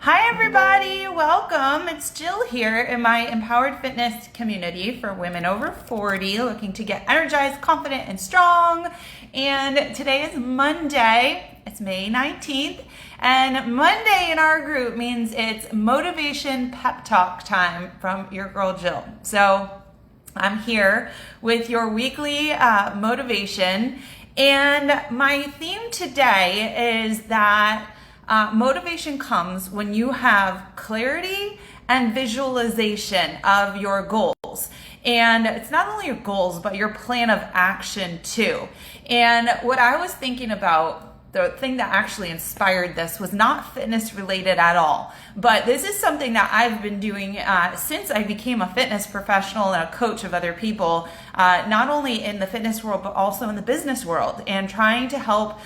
Hi everybody, welcome. It's Jill here in my Empowered Fitness community for women over 40 looking to get energized, confident, and strong. And today is Monday, it's May 19th, and Monday in our group means it's motivation pep talk time from your girl Jill. So I'm here with your weekly motivation, and my theme today is that motivation comes when you have clarity and visualization of your goals. And it's not only your goals, but your plan of action too. And what I was thinking about, the thing that actually inspired this was not fitness related at all. But this is something that I've been doing since I became a fitness professional and a coach of other people, not only in the fitness world, but also in the business world, and trying to help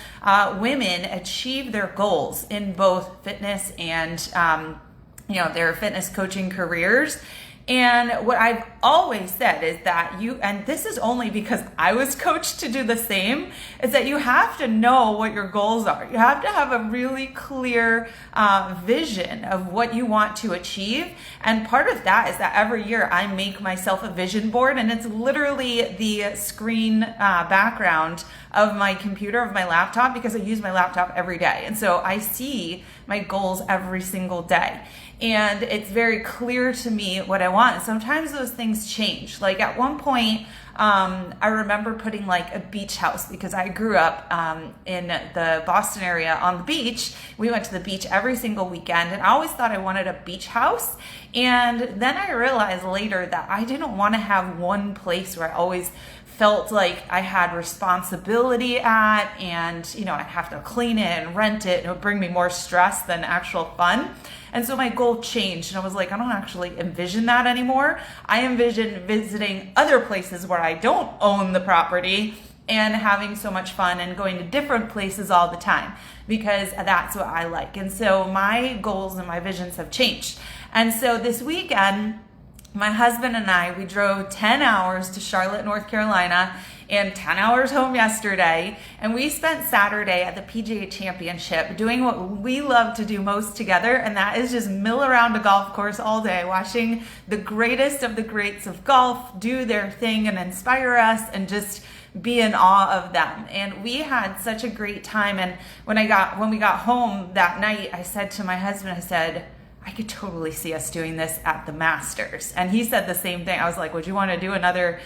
women achieve their goals in both fitness and their fitness coaching careers. And what I've always said is that and this is only because I was coached to do the same, is that you have to know what your goals are. You have to have a really clear vision of what you want to achieve. And part of that is that every year I make myself a vision board, and it's literally the screen background of my computer, of my laptop, because I use my laptop every day. And so I see my goals every single day. And it's very clear to me what I want. And sometimes those things change. Like at one point, I remember putting like a beach house, because I grew up in the Boston area on the beach. We went to the beach every single weekend, and I always thought I wanted a beach house. And then I realized later that I didn't want to have one place where I always felt like I had responsibility at, and I'd have to clean it and rent it, and it would bring me more stress than actual fun. And so my goal changed, and I was like, I don't actually envision that anymore. I envision visiting other places where I don't own the property and having so much fun and going to different places all the time, because that's what I like. And so my goals and my visions have changed. And so this weekend, my husband and I, we drove 10 hours to Charlotte, North Carolina, and 10 hours home yesterday. And we spent Saturday at the PGA Championship doing what we love to do most together, and that is just mill around a golf course all day, watching the greatest of the greats of golf do their thing and inspire us and just be in awe of them. And we had such a great time. And when we got home that night, I said to my husband, I said, I could totally see us doing this at the Masters. And he said the same thing. I was like, would you want to do another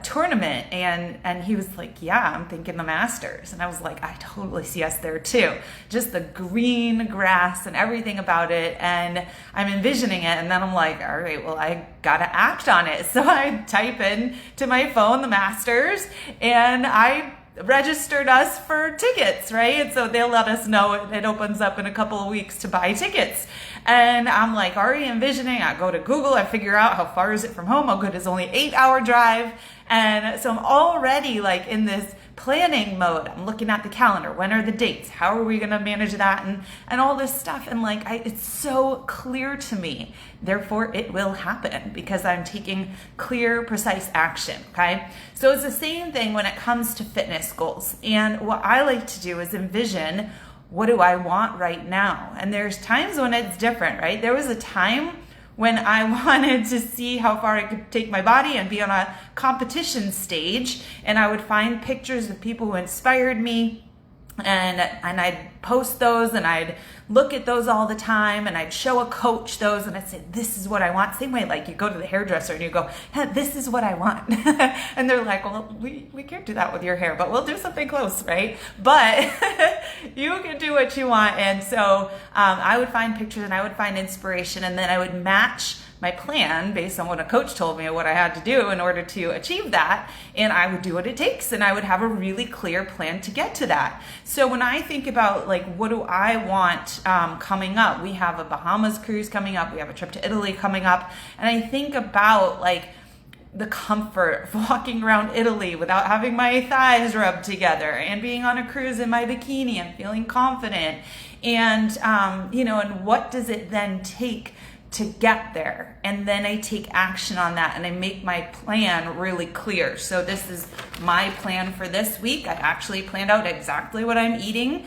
tournament? And he was like, yeah, I'm thinking the Masters. And I was like, I totally see us there too. Just the green grass and everything about it. And I'm envisioning it. And then I'm like, all right, well, I got to act on it. So I type in to my phone, the Masters, and I registered us for tickets, right? And so they'll let us know it opens up in a couple of weeks to buy tickets. And I'm like already envisioning, I go to Google, I figure out how far is it from home, how good is only 8-hour drive. And so I'm already like in this planning mode. I'm looking at the calendar. When are the dates? How are we going to manage that? And all this stuff. And like, it's so clear to me. Therefore, it will happen because I'm taking clear, precise action. Okay. So it's the same thing when it comes to fitness goals. And what I like to do is envision, what do I want right now? And there's times when it's different, right? There was a time when I wanted to see how far I could take my body and be on a competition stage. And I would find pictures of people who inspired me, and I'd post those, and I'd look at those all the time, and I'd show a coach those, and I'd say, this is what I want. Same way, like you go to the hairdresser and you go, hey, this is what I want. And they're like, well, we can't do that with your hair, but we'll do something close, right? But you can do what you want. And so I would find pictures, and I would find inspiration, and then I would match my plan based on what a coach told me what I had to do in order to achieve that. And I would do what it takes, and I would have a really clear plan to get to that. So when I think about like, what do I want coming up? We have a Bahamas cruise coming up. We have a trip to Italy coming up. And I think about like the comfort of walking around Italy without having my thighs rubbed together, and being on a cruise in my bikini and feeling confident. And, and what does it then take to get there, and then I take action on that and I make my plan really clear. So this is my plan for this week. I actually planned out exactly what I'm eating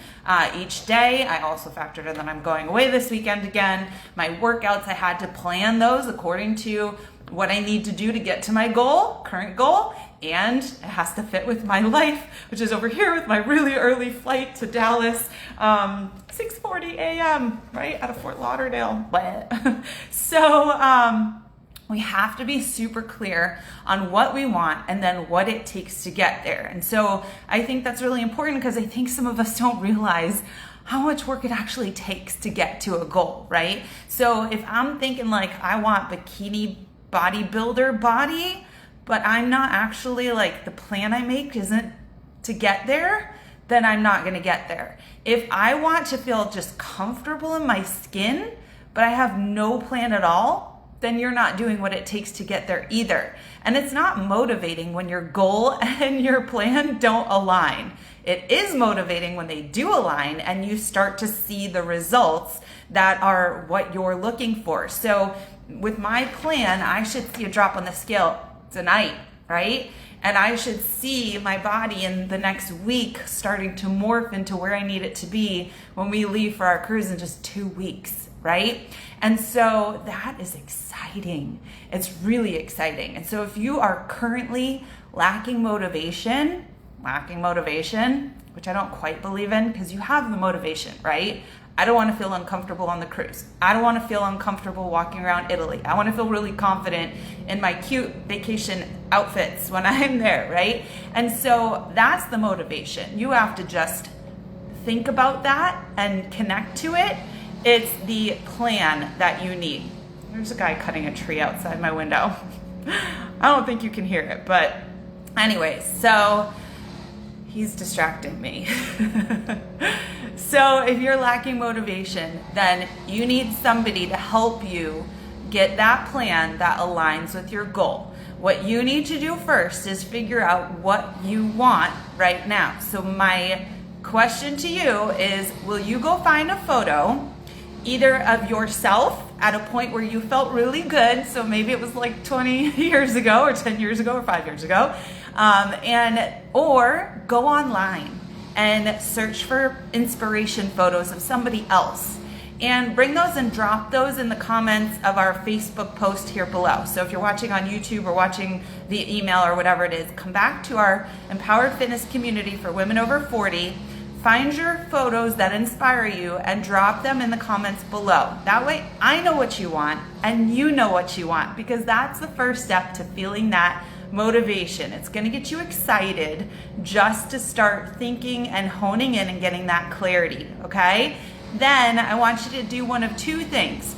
each day. I also factored in that I'm going away this weekend again. My workouts, I had to plan those according to what I need to do to get to my goal, current goal, and it has to fit with my life, which is over here with my really early flight to Dallas, 6:40 a.m., right, out of Fort Lauderdale. So we have to be super clear on what we want and then what it takes to get there. And so I think that's really important because I think some of us don't realize how much work it actually takes to get to a goal, right? So if I'm thinking like I want bikini bodybuilder body, but I'm not actually like the plan I make isn't to get there, then I'm not gonna get there. If I want to feel just comfortable in my skin, but I have no plan at all, then you're not doing what it takes to get there either. And it's not motivating when your goal and your plan don't align. It is motivating when they do align and you start to see the results that are what you're looking for. So with my plan, I should see a drop on the scale tonight, right? And I should see my body in the next week starting to morph into where I need it to be when we leave for our cruise in just 2 weeks, right? And so that is exciting. It's really exciting. And so if you are currently lacking motivation, which I don't quite believe in because you have the motivation, right? I don't want to feel uncomfortable on the cruise. I don't want to feel uncomfortable walking around Italy. I want to feel really confident in my cute vacation outfits when I'm there, right? And so that's the motivation. You have to just think about that and connect to it. It's the plan that you need. There's a guy cutting a tree outside my window. I don't think you can hear it, but anyways, so he's distracting me. So if you're lacking motivation, then you need somebody to help you get that plan that aligns with your goal. What you need to do first is figure out what you want right now. So my question to you is, will you go find a photo either of yourself at a point where you felt really good, so maybe it was like 20 years ago or 10 years ago or 5 years ago, or go online and search for inspiration photos of somebody else and bring those and drop those in the comments of our Facebook post here below. So if you're watching on YouTube or watching via email or whatever it is, come back to our Empowered Fitness community for women over 40, find your photos that inspire you and drop them in the comments below. That way I know what you want and you know what you want, because that's the first step to feeling that motivation. It's going to get you excited just to start thinking and honing in and getting that clarity, okay? Then I want you to do one of two things.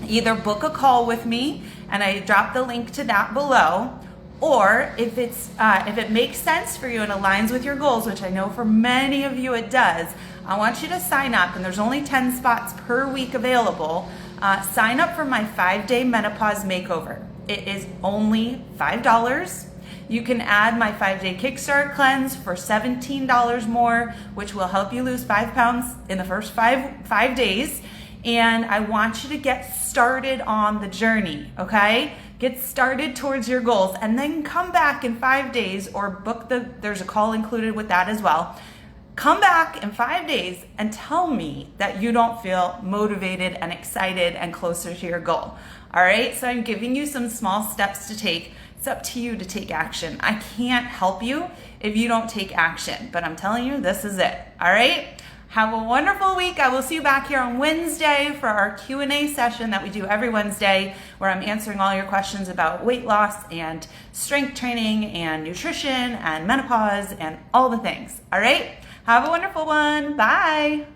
Either book a call with me, and I drop the link to that below, or if it makes sense for you and aligns with your goals, which I know for many of you it does, I want you to sign up, and there's only 10 spots per week available. Sign up for my 5-day menopause makeover. It is only $5. You can add my 5-day Kickstart cleanse for $17 more, which will help you lose 5 pounds in the first five days. And I want you to get started on the journey, okay? Get started towards your goals, and then come back in 5 days, or book there's a call included with that as well. Come back in 5 days and tell me that you don't feel motivated and excited and closer to your goal. All right, so I'm giving you some small steps to take. It's up to you to take action. I can't help you if you don't take action, but I'm telling you, this is it. All right, have a wonderful week. I will see you back here on Wednesday for our Q&A session that we do every Wednesday, where I'm answering all your questions about weight loss and strength training and nutrition and menopause and all the things. All right, have a wonderful one. Bye.